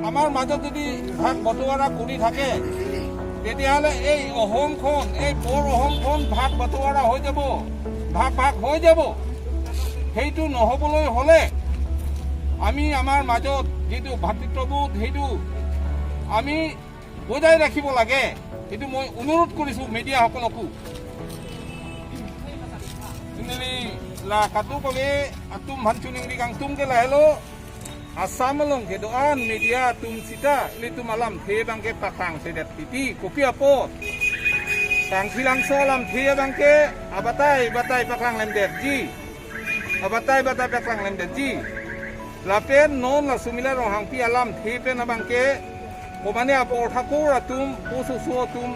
আমাৰ মাজত যদি ভাগ বটোৱাৰা কৰি থাকে তেতিয়াহ'লে এই অসমখন এই বৰ অসমখন ভাগ বটোৱাৰা হৈ যাব, ভাগ ভাগ হৈ যাব। সেইটো নহ'বলৈ হ'লে আমি আমাৰ মাজত যিটো ভাতৃত্ববোধ সেইটো আমি বজাই ৰাখিব লাগে। সেইটো মই অনুৰোধ কৰিছোঁ মিডিয়াসকলকো। la katu kami atum hancu ning digang tum ke lahelo asam long ke doan media tum sita li tum alam the bang ke pakang sedet titi kopi apo tang silang solam the bang ke abatai batai pakang lem det ji abatai batai pakang lem det ji lapen non la sumila rong hang pi alam the pe na bang ke komane apo thakur atum pusu su atum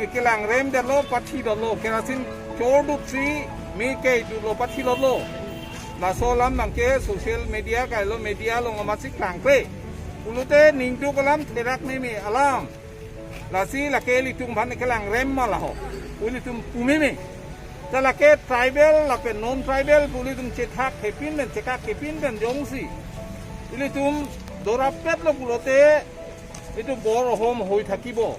ekelang rem det lo pathi do lo kerasin chodu tri mi ke du lo pathi lo lo la solam bang ke social media kai lo media lo ngamasik klang pe ulute ning du kolam terak ni mi alam la si la ke li tum bhan kelang rem ma la ho uli tum pumi mi ta la ke tribal la pe non tribal uli tum chethak khepin ben cheka khepin ben jongsi uli tum dorapet lo bulote etu bor hom hoi thakibo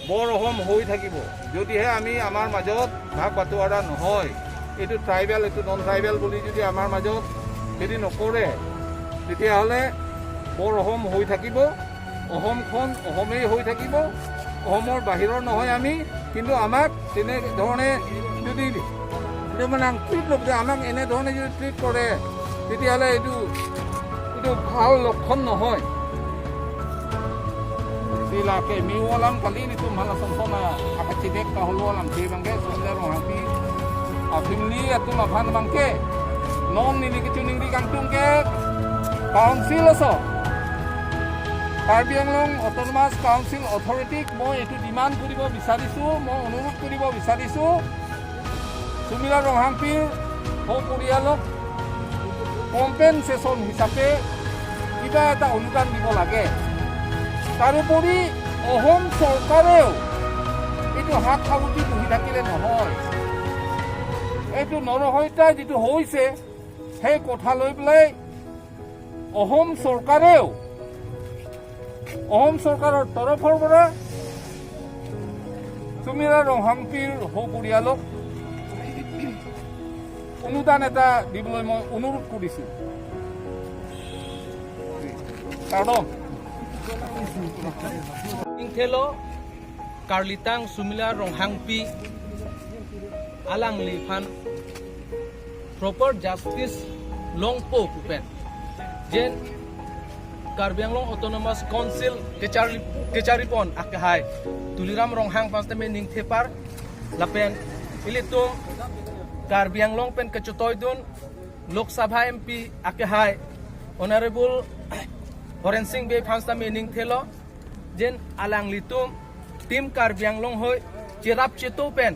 বৰ অসম হৈ থাকিব যদিহে আমি আমাৰ মাজত ভাগ বাটোৱাৰা নহয়। এইটো ট্ৰাইবেল এইটো নন ট্ৰাইবেল বুলি যদি আমাৰ মাজত যদি নকৰে তেতিয়াহ'লে বৰ অসম হৈ থাকিব, অসমখন অসমেই হৈ থাকিব, অসমৰ বাহিৰৰ নহয় আমি। কিন্তু আমাক তেনেধৰণে যদি মানে ট্ৰিট নকৰে, আমাক এনেধৰণে যদি ট্ৰিট কৰে তেতিয়াহ'লে এইটো ভাল লক্ষণ নহয়। Sila ke miwalam kali ini tuh malah sempurna apa cidek kahulu alam si bangke sudah rohati afimli atau makan bangke non ini kecuning di kantung ke council so Karbi Anglong Autonomous Council Authority mo itu demand kuribo bisarisu mo onurut kuribo bisarisu sumila rohampir ho purialok compensation hisabe kita eta অনুদান দিব লাগে। তাৰোপৰি অসম চৰকাৰেও এইটো হাত সাৱটি বহি থাকিলে নহয়। এইটো নৰহত্যা যিটো হৈছে সেই কথা লৈ পেলাই অসম চৰকাৰৰ তৰফৰ পৰা চুমিৰা ৰংহাম্পিৰ সৌ পৰিয়ালক অনুদান এটা দিবলৈ মই অনুৰোধ কৰিছোঁ। কাৰণ Ingthelo Karlitang Sumila Ronghangpi Alang Lifan Proper Justice Longpo Pupen Jen Karbi Anglong Autonomous Council Kecharipon Akahai Tuliram Ronghang Pastame Ningthepar Lapen Ilitum Karbi Anglong Pen Kecutoidun Lok Sabha MP Akahai Honorable Horen Singh Bay Phansta meaning thelo jen alang litum tim Karbi Anglong hoi chirap chito pen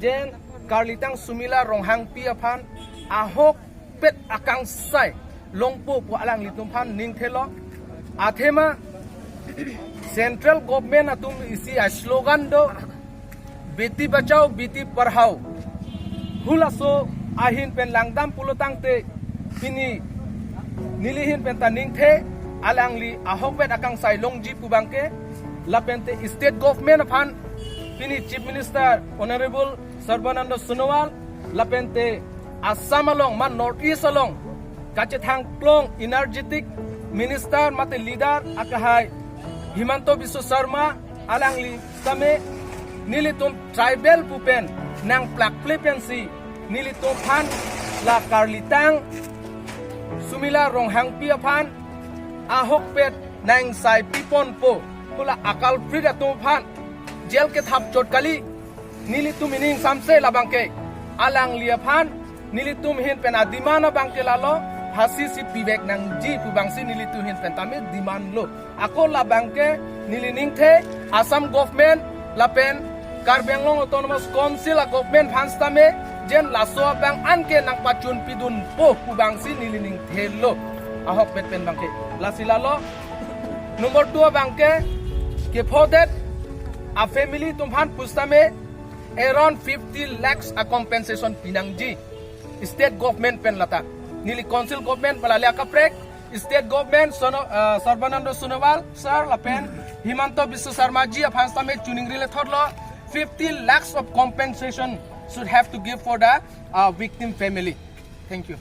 jen Karlitang Sumila Ronghang pi aphan ahok pet akang sai longpo po alang litum phan ning thelo athema central government atum isi slogan do beti bachao beti parhao hulaso ahin pen langdam pulotang te pini nilihin pen ta ning the alangli ahokbet akang sai longji pubangke lapente state government aphan pini chief minister honorable Sarbananda Sonowal lapente Assam along man north east along kachethang plong energetic minister mate leader akahai Himanto Biswa Sharma alangli tame nilitum tribal pupen nang plak flipency nilitum phan la Karlitang Sumila Ronghangpi aphan ahok pet nang sai pipon po pula akal frida tu phan jel ke thap chot kali nilitum ining samse labangke alang lia phan nilitum hin pen adimana bangke lalo hasi si pibek nang ji pubangsi nilitum hin pen tame diman lo ako labangke nilining the Assam government lapen Karbi Anglong Autonomous Council government phan tame jen laso bang anke nang pachun pidun po pubangsi nilining thelo ahok pet pen bangke lasilalo number 2 bangke ke for that a family tumhan pustame around 50 lakhs a compensation pinangji state government pen lata nili council government balale akaprek State government Sarbanando Sonowal sir lapen Himanto Biswa Sarma ji afan same tuning rile thorlo 50 lakhs of compensation should have to give for the victim family. Thank you.